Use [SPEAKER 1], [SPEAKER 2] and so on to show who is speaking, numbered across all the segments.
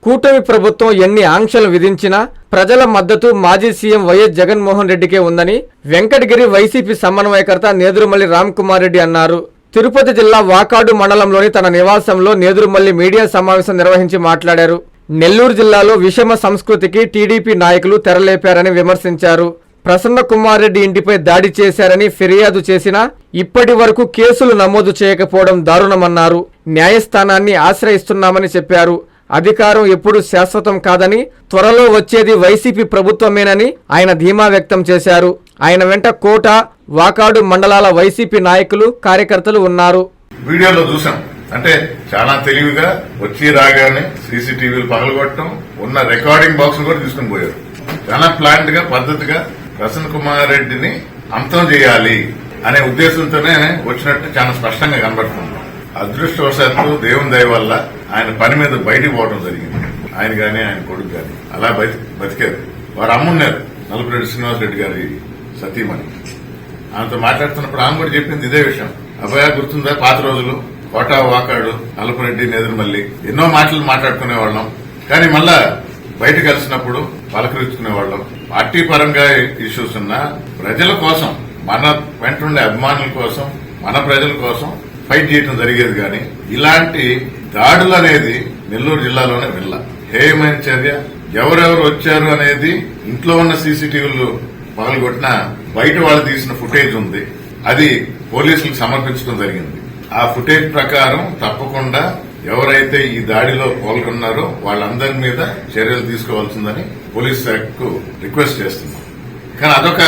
[SPEAKER 1] కూటమి ప్రభుత్వం ఎన్ని ఆంక్షలు విధించినా ప్రజల మద్దతు మాజీ సీఎం వైఎస్ జగన్మోహన్ రెడ్డికే ఉందని వెంకటగిరి వైసీపీ సమన్వయకర్త నేదురుమల్లి రామ్కుమార్ రెడ్డి అన్నారు. తిరుపతి జిల్లా వాకాడు మండలంలోని తన నివాసంలో నేదురుమల్లి మీడియా సమావేశం నిర్వహించి మాట్లాడారు. నెల్లూరు జిల్లాలో విషమ సంస్కృతికి టీడీపీ నాయకులు తెరలేపారని విమర్శించారు. ప్రసన్న కుమార్ రెడ్డి ఇంటిపై దాడి చేశారని ఫిర్యాదు చేసినా ఇప్పటి వరకు కేసులు నమోదు చేయకపోవడం దారుణమన్నారు. న్యాయస్థానాన్ని ఆశ్రయిస్తున్నామని చెప్పారు. అధికారం ఎప్పుడు శాశ్వతం కాదని, త్వరలో వచ్చేది వైసీపీ ప్రభుత్వమేనని ఆయన ధీమా వ్యక్తం చేశారు. ఆయన వెంట కోట, వాకాడు మండలాల వైసీపీ నాయకులు, కార్యకర్తలు ఉన్నారు.
[SPEAKER 2] వీడియోలో చూసాం. అంటే చాలా తెలివిగా వచ్చి రాగానే సీసీటీవీలు పగలగొట్టడం, ఉన్న రికార్డింగ్ బాక్స్ కూడా తీసుకుని పోయారు. చాలా ప్లాంట్ గా, పద్ధతిగా ప్రసన్న కుమార్ రెడ్డిని అంతం చేయాలి అనే ఉద్దేశంతోనే వచ్చినట్టు చాలా స్పష్టంగా కనబడుతుంది. అదృష్టవశాత్తు దేవుని దయ వల్ల ఆయన పని మీద బయటికి పోవడం జరిగింది. ఆయన గాని, ఆయన కొడుకు గాని అలా బతికారు. వారు అమ్మున్నారు, నలుపురెడ్డి శ్రీనివాసరెడ్డి గారి సతీమణి. ఆమెతో మాట్లాడుతున్నప్పుడు ఆమె కూడా చెప్పింది ఇదే విషయం. అబ్బాయి గుర్తుందా, పాత రోజులు కోట, వాకాడు, నలుపురెడ్డి, నేదురుమల్లి ఎన్నో మాటలు మాట్లాడుకునేవాళ్ళం. కానీ మళ్ళా బయట కలిసినప్పుడు పలకరించుకునేవాళ్ళం. పార్టీ పరంగా ఇష్యూస్ ఉన్నా ప్రజల కోసం, మన వెంటుండే అభిమానుల కోసం, మన ప్రజల కోసం ఫైట్ చేయడం జరిగేది. కానీ ఇలాంటి దాడులు అనేది నెల్లూరు జిల్లాలోనే వెళ్ళ హేయమైన చర్య. ఎవరెవరు వచ్చారు అనేది ఇంట్లో ఉన్న సీసీటీవీలు పగలగొట్టినా బయట వాళ్ళు తీసిన ఫుటేజ్ ఉంది. అది పోలీసులకు సమర్పించడం జరిగింది. ఆ ఫుటేజ్ ప్రకారం తప్పకుండా ఎవరైతే ఈ దాడిలో పాల్గొన్నారో వాళ్ళందరి మీద చర్యలు తీసుకోవాల్సిందని పోలీస్ శాఖకు రిక్వెస్ట్ చేస్తున్నాం. కానీ అదొక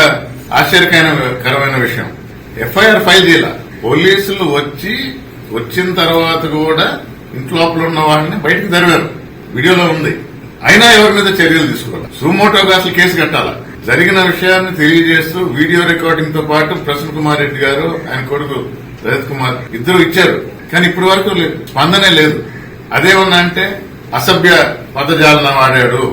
[SPEAKER 2] ఆశ్చర్యకరమైన విషయం. ఎఫ్ఐఆర్ ఫైల్ చేయాల. పోలీసులు వచ్చిన తర్వాత కూడా ఇంట్లోపల ఉన్న వాడిని బయటకు తరివారు. వీడియోలో ఉంది. అయినా ఎవరి మీద చర్యలు తీసుకోవాలి. సుమోటోగా అసలు కేసు కట్టాలా. జరిగిన విషయాన్ని తెలియజేస్తూ వీడియో రికార్డింగ్ తో పాటు ప్రసన్న కుమార్ రెడ్డి గారు, ఆయన కొడుకు రజత్ కుమార్ ఇద్దరు ఇచ్చారు. కానీ ఇప్పటి వరకు స్పందనే లేదు. అదేమన్నా అంటే అసభ్య పదజాలన వాడాడు.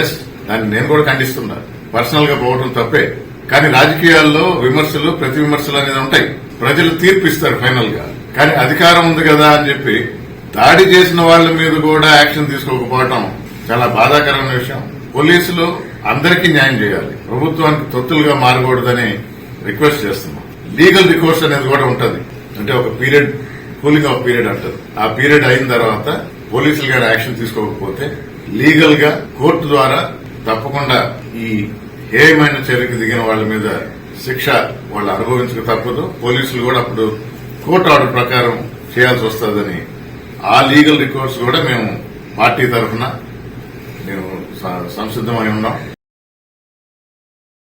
[SPEAKER 2] ఎస్, దాన్ని నేను కూడా ఖండిస్తున్నా. పర్సనల్ గా పోవడం తప్పే. కానీ రాజకీయాల్లో విమర్శలు, ప్రతి విమర్శలు అనేది ఉంటాయి. ప్రజలు తీర్పిస్తారు ఫైనల్ గా. కానీ అధికారం ఉంది కదా అని చెప్పి దాడి చేసిన వాళ్ల మీద కూడా యాక్షన్ తీసుకోకపోవడం చాలా బాధాకరమైన విషయం. పోలీసులు అందరికీ న్యాయం చేయాలి. ప్రభుత్వానికి తొత్తులుగా మారకూడదని రిక్వెస్ట్ చేస్తున్నాం. లీగల్ రికోర్స్ అనేది కూడా ఉంటుంది. అంటే ఒక పీరియడ్, కూలింగ్ ఆఫ్ పీరియడ్ అంటారు. ఆ పీరియడ్ అయిన తర్వాత పోలీసులు గారు యాక్షన్ తీసుకోకపోతే లీగల్ గా కోర్టు ద్వారా తప్పకుండా ఈ హేయమైన చర్యకు దిగిన వాళ్ల మీద శిక్ష వాళ్ళు అనుభవించక తప్పదు. పోలీసులు కూడా అప్పుడు కోర్టు ఆర్డర్ ప్రకారం చేయాల్సి వస్తుందని ఆ లీగల్ రికోర్స్ కూడా మేము పార్టీ తరఫున మేము సంసిద్దమై ఉన్నాం.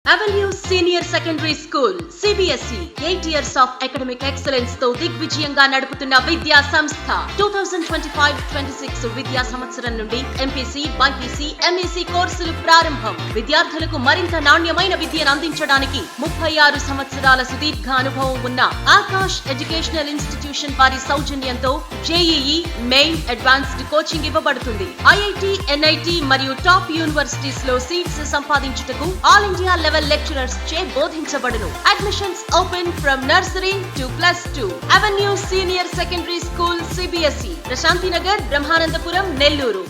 [SPEAKER 3] Avenue senior secondary school CBSE 8 years of academic excellence తో దిగ్విజయంగా నడుపుతున్న విద్యా సంస్థ. 2025-26 విద్యా సంవత్సరం నుండి MPC, BPC, MEC కోర్సులు ప్రారంభం. విద్యార్థులకు మరింత నాణ్యమైన విద్యను అందించడానికి 36 సంవత్సరాల సుదీర్ఘ అనుభవం ఉన్న ఆకాష్ ఎడ్యుకేషనల్ ఇన్స్టిట్యూషన్ వారి సౌజన్యంతో JEE, మెయిన్, అడ్వాన్స్డ్ కోచింగ్ ఇవ్వబడుతుంది. IIT, NIT మరియు టాప్ యూనివర్సిటీస్ లో సీట్స్ సంపాదించుటకు ఆల్ ఇండియా లెవెల్ లెక్చరర్స్ చే బోధించబడును. Admissions open from nursery to +2. Avenue senior secondary school CBSE, Prashanti Nagar, Brahmanandapuram, Nellore.